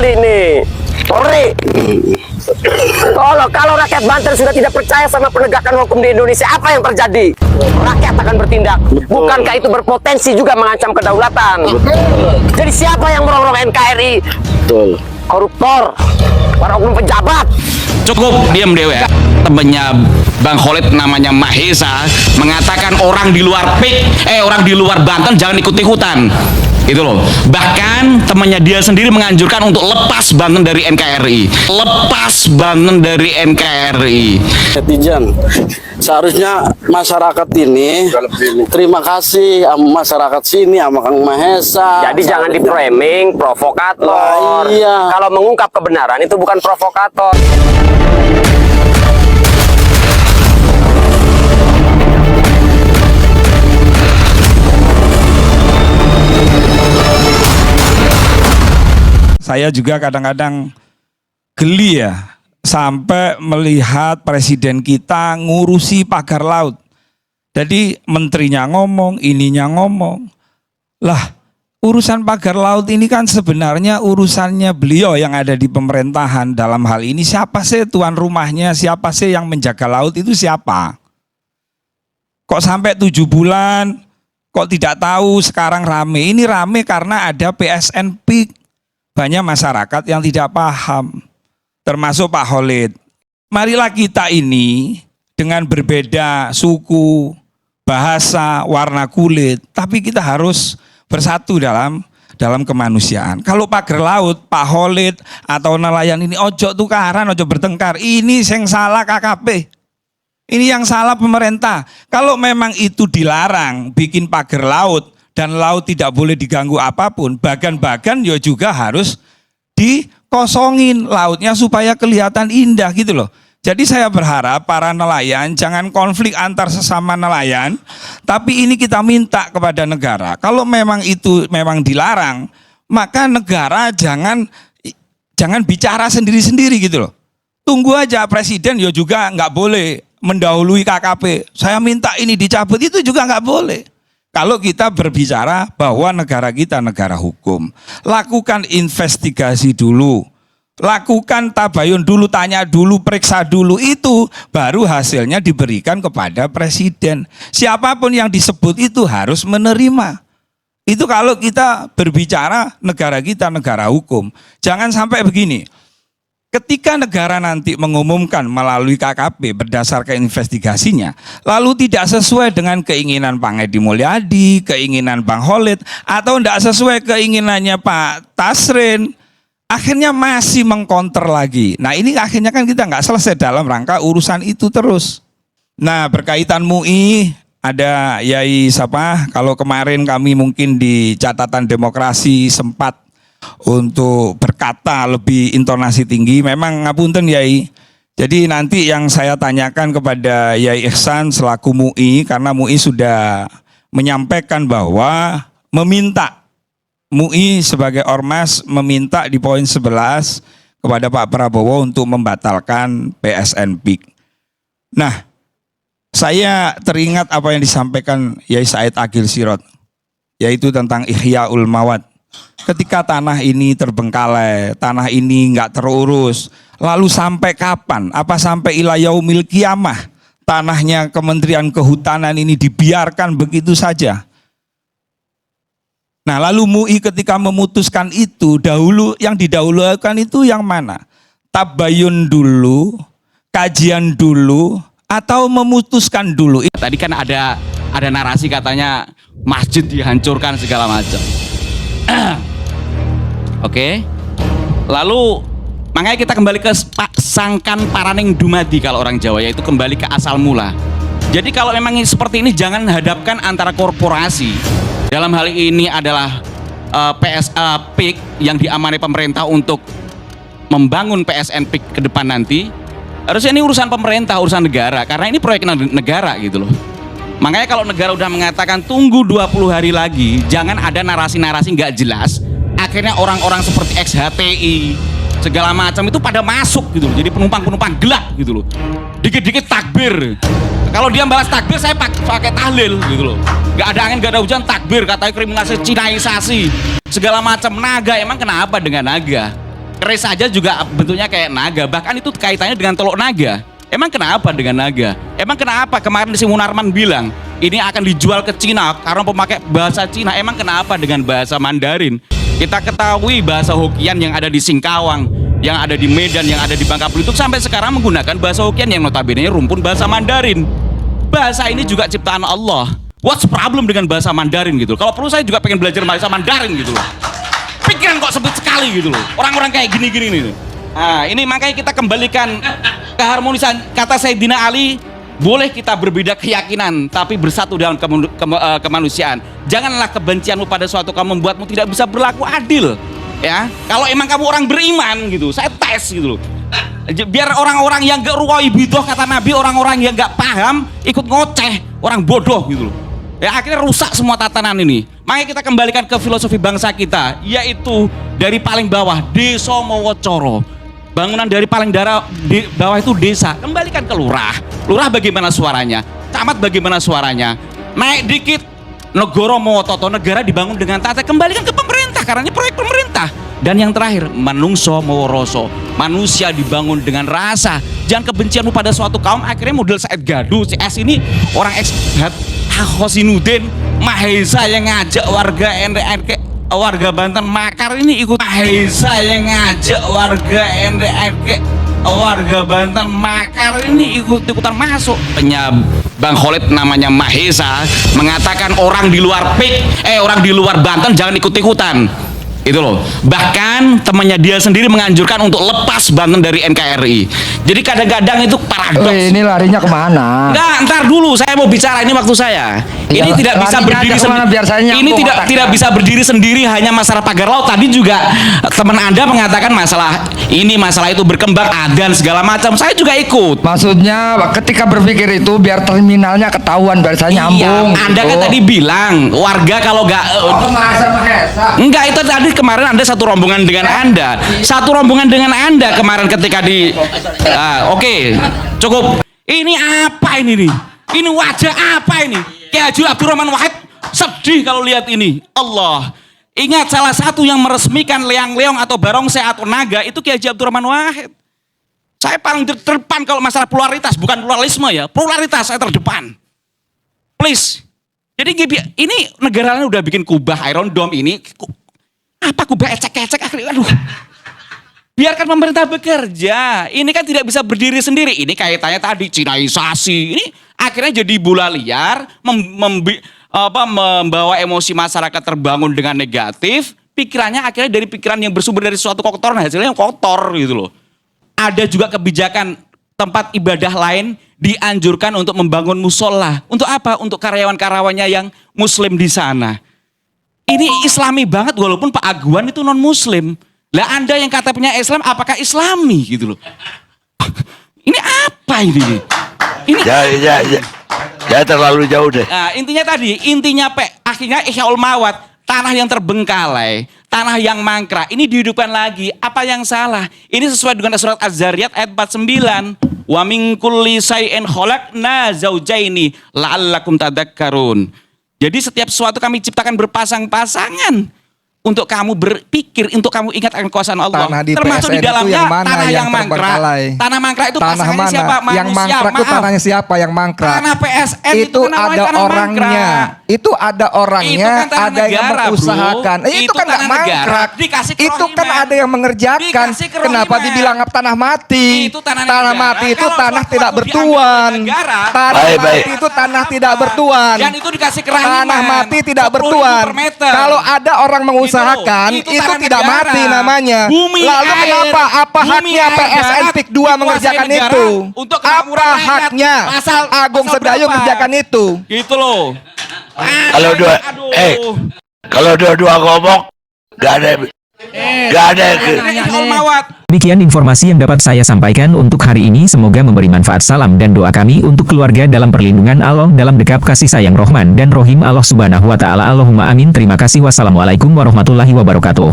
Ini Polri. Kalau rakyat Banten sudah tidak percaya sama penegakan hukum di Indonesia, apa yang terjadi? Rakyat akan bertindak. Bukankah itu berpotensi juga mengancam kedaulatan? Jadi siapa yang merongrong NKRI? Betul. Koruptor, para oknum pejabat. Cukup diam dewe ya. Temennya Bang Khalid namanya Mahesa mengatakan orang di luar orang di luar Banten jangan ikut-ikutan. Itu loh. Bahkan temannya dia sendiri menganjurkan untuk lepas Banten dari NKRI. Lepas Banten dari NKRI. Netizen, seharusnya masyarakat ini terima kasih sama masyarakat sini, sama Kang Mahesa. Jadi jangan di-framing provokator. Lah, iya. Kalau mengungkap kebenaran itu bukan provokator. Saya juga kadang-kadang geli ya, sampai melihat presiden kita ngurusi pagar laut. Jadi menterinya ngomong, ininya ngomong. Lah, urusan pagar laut ini kan sebenarnya urusannya beliau yang ada di pemerintahan. Dalam hal ini siapa sih tuan rumahnya, siapa sih yang menjaga laut itu siapa? Kok sampai 7 bulan, kok tidak tahu sekarang rame? Ini rame karena ada PSN Peak. Banyak masyarakat yang tidak paham, termasuk Pak Khalid. Marilah kita ini dengan berbeda suku, bahasa, warna kulit, tapi kita harus bersatu dalam kemanusiaan. Kalau pagar laut, Pak Khalid atau nelayan ini ojo tukaran, ojo bertengkar. Ini yang salah KKP. Ini yang salah pemerintah. Kalau memang itu dilarang bikin pagar laut, dan laut tidak boleh diganggu apapun, bagan-bagan ya juga harus dikosongin lautnya supaya kelihatan indah gitu loh. Jadi saya berharap para nelayan jangan konflik antar sesama nelayan, tapi ini kita minta kepada negara. Kalau memang itu memang dilarang, maka negara jangan bicara sendiri-sendiri gitu loh. Tunggu aja presiden ya juga nggak boleh mendahului KKP. Saya minta ini dicabut, itu juga nggak boleh. Kalau kita berbicara bahwa negara kita negara hukum, lakukan investigasi dulu, lakukan tabayun dulu, tanya dulu, periksa dulu, itu baru hasilnya diberikan kepada presiden. Siapapun yang disebut itu harus menerima. Itu kalau kita berbicara negara kita negara hukum. Jangan sampai begini. Ketika negara nanti mengumumkan melalui KKP berdasarkan investigasinya, lalu tidak sesuai dengan keinginan Pak Edi Mulyadi, keinginan Bang Khalid, atau tidak sesuai keinginannya Pak Tasrin, akhirnya masih mengkonter lagi. Nah ini akhirnya kan kita nggak selesai dalam rangka urusan itu terus. Nah berkaitan MUI, ada Yai siapa, kalau kemarin kami mungkin di catatan demokrasi sempat untuk berkata lebih intonasi tinggi, memang ngapunten Yai. Jadi nanti yang saya tanyakan kepada Yai Ihsan selaku MUI, karena MUI sudah menyampaikan bahwa meminta, MUI sebagai ormas meminta di poin 11 kepada Pak Prabowo untuk membatalkan PSN Peak. Nah, saya teringat apa yang disampaikan Yai Said Agil Sirot, yaitu tentang Ihyaul Mawad. Ketika tanah ini terbengkalai, tanah ini nggak terurus, lalu sampai kapan? Apa sampai ila yaumil qiyamah tanahnya Kementerian Kehutanan ini dibiarkan begitu saja? Nah lalu MUI ketika memutuskan itu, dahulu yang didahulukan itu yang mana? Tabayun dulu, kajian dulu, atau memutuskan dulu? Tadi kan ada narasi katanya masjid dihancurkan segala macam. Oke. Lalu makanya kita kembali ke sangkan paraning dumadi kalau orang Jawa, yaitu kembali ke asal mula. Jadi kalau memang seperti ini jangan hadapkan antara korporasi. Dalam hal ini adalah PSA Peak yang diamani pemerintah untuk membangun PSN Peak ke depan nanti. Harusnya ini urusan pemerintah, urusan negara, karena ini proyek negara gitu loh. Makanya kalau negara udah mengatakan tunggu 20 hari lagi, jangan ada narasi-narasi nggak jelas. Akhirnya orang-orang seperti XHTI segala macam itu pada masuk gitu loh. Jadi penumpang-penumpang gelap gitu loh. Dikit-dikit takbir. Kalau dia balas takbir, saya pakai tahlil gitu loh. Nggak ada angin, nggak ada hujan, takbir. Katanya kriminalisasi, Cinaisasi, segala macam. Naga, emang kenapa dengan naga? keris saja juga bentuknya kayak naga, bahkan itu kaitannya dengan teluk naga. Emang kenapa dengan naga? Emang kenapa kemarin si Munarman bilang ini akan dijual ke Cina karena pemakai bahasa Cina? Emang kenapa dengan bahasa Mandarin? Kita ketahui bahasa Hokkien yang ada di Singkawang, yang ada di Medan, yang ada di Bangka Belitung sampai sekarang menggunakan bahasa Hokkien yang notabene rumpun bahasa Mandarin. Bahasa ini juga ciptaan Allah. What's problem dengan bahasa Mandarin gitu? Kalau perlu saya juga pengen belajar bahasa Mandarin gitu loh. Pikiran kok sempit sekali gitu loh. Orang-orang kayak gini-gini nih. Nah, ini makanya kita kembalikan keharmonisan. Kata Sayyidina Ali, boleh kita berbeda keyakinan tapi bersatu dalam kemanusiaan. Janganlah kebencianmu pada suatu kaum membuatmu tidak bisa berlaku adil. Ya, kalau emang kamu orang beriman gitu, saya tes gitu loh. Biar orang-orang yang gak ruwai bidoh kata Nabi, orang-orang yang gak paham ikut ngoceh, orang bodoh gitu loh. Ya akhirnya rusak semua tatanan ini. Makanya kita kembalikan ke filosofi bangsa kita, yaitu dari paling bawah, Desa Mowocoro. Bangunan dari paling bawah itu desa, kembalikan ke lurah. Lurah bagaimana suaranya? Camat bagaimana suaranya? Naik dikit, Negoro Mowototo, negara dibangun dengan tata, kembalikan ke pemerintah karena ini proyek pemerintah. Dan yang terakhir, Manungso Moworoso, manusia dibangun dengan rasa. Jangan kebencianmu pada suatu kaum. Akhirnya model Said Gadu, CS ini orang ex-hat Hosinuddin Mahesa yang ngajak warga NRK, warga Banten makar ini ikut. Mahesa yang ngajak warga NRK, warga Banten makar ini ikut-ikutan masuk. Bang Khalid namanya Mahesa mengatakan orang di luar orang di luar Banten jangan ikut-ikutan. Itu loh. Bahkan temannya dia sendiri menganjurkan untuk lepas Banten dari NKRI. Jadi kadang-kadang itu paradoks. Ini larinya kemana? Enggak, ntar dulu saya mau bicara, ini waktu saya. Ini tidak bisa berdiri sendiri. Ini tidak bisa berdiri sendiri hanya masalah pagar laut. Tadi juga teman Anda mengatakan masalah itu berkembang adzan segala macam. Saya juga ikut. Maksudnya ketika berpikir itu biar terminalnya ketahuan, biar saya nyambung. Iya, Anda kan tadi bilang warga kalau nggak enggak, itu tadi kemarin Anda satu rombongan dengan Anda. Satu rombongan dengan Anda kemarin ketika di oke, cukup. Ini apa ini nih? Ini wajah apa ini? Kiai Haji Abdurrahman Wahid sedih kalau lihat ini. Allah. Ingat salah satu yang meresmikan leang-leong atau barongsai atau naga itu Kiai Haji Abdurrahman Wahid. Saya paling terdepan kalau masalah pluralitas, bukan pluralisme ya. Pluralitas saya terdepan. Please. Jadi ini negara lain udah bikin kubah Iron Dome ini. Apa kubah ecek-ecek akhirnya, aduh. Biarkan pemerintah bekerja. Ini kan tidak bisa berdiri sendiri. Ini kaitannya tadi Cinaisasi. Ini akhirnya jadi bola liar, membawa emosi masyarakat terbangun dengan negatif. Pikirannya akhirnya dari pikiran yang bersumber dari suatu kotoran, hasilnya yang kotor gitu loh. Ada juga kebijakan tempat ibadah lain dianjurkan untuk membangun musola. Untuk apa? Untuk karyawan-karyawannya yang muslim di sana. Ini islami banget walaupun Pak Aguan itu non muslim. Lah Anda yang KTP-nya Islam apakah islami gitu loh. Ini apa ini? Ini ya terlalu jauh deh. Nah, intinya akhirnya Ihyaul Mawat, tanah yang terbengkalai, tanah yang mangkrak, ini dihidupkan lagi. Apa yang salah? Ini sesuai dengan surat Az-Zariyat ayat 49. Wa min kulli shay'in khalaqna zawjaini la'allakum tadhakkarun. Jadi setiap sesuatu kami ciptakan berpasang-pasangan. Untuk kamu berpikir, untuk kamu ingat akan kuasa Allah. Tanah di termasuk PSN di dalamnya yang mana tanah yang mangkrak. Tanah Mangkrak itu tanah pasangannya mana? siapa? Manusia. Yang mangkrak itu tanahnya siapa yang mangkrak? Tanah PSN itu ada orangnya. Itu ada orangnya, Itu kan tanah ada yang negara, mengusahakan. bro. Itu kan nggak tanah negara. mangkrak. Dikasih Itu kan kerohiman. ada yang mengerjakan. Dikasih Kenapa kerohiman. dibilang tanah mati? Itu tanah Tanah negara. mati itu Kalau tanah suatu tidak waktu diambil bertuan. oleh negara, Tanah Baik. mati itu tanah tidak bertuan. Dan itu dikasih kerohiman. Tanah mati tidak 10.000 bertuan. per meter. Kalau ada orang mengusahakan, Itu itu tanah tidak negara. mati namanya. Bumi, Lalu air, kenapa? Apa bumi, haknya air, PSN darat PIK 2 dikuasai mengerjakan negara itu? untuk kemakmuran Apa rakyat. haknya Agung Pasal Sedayu berapa? mengerjakan itu? Gitu loh. Kalau dua ngomong nggak ada Ihyaul Mawat. Demikian informasi yang dapat saya sampaikan untuk hari ini. Semoga memberi manfaat. Salam dan doa kami untuk keluarga dalam perlindungan Allah, dalam dekap kasih sayang Rahman dan Rohim Allah Subhanahu wa Ta'ala. Allahumma amin. Terima kasih. Wassalamualaikum warahmatullahi wabarakatuh.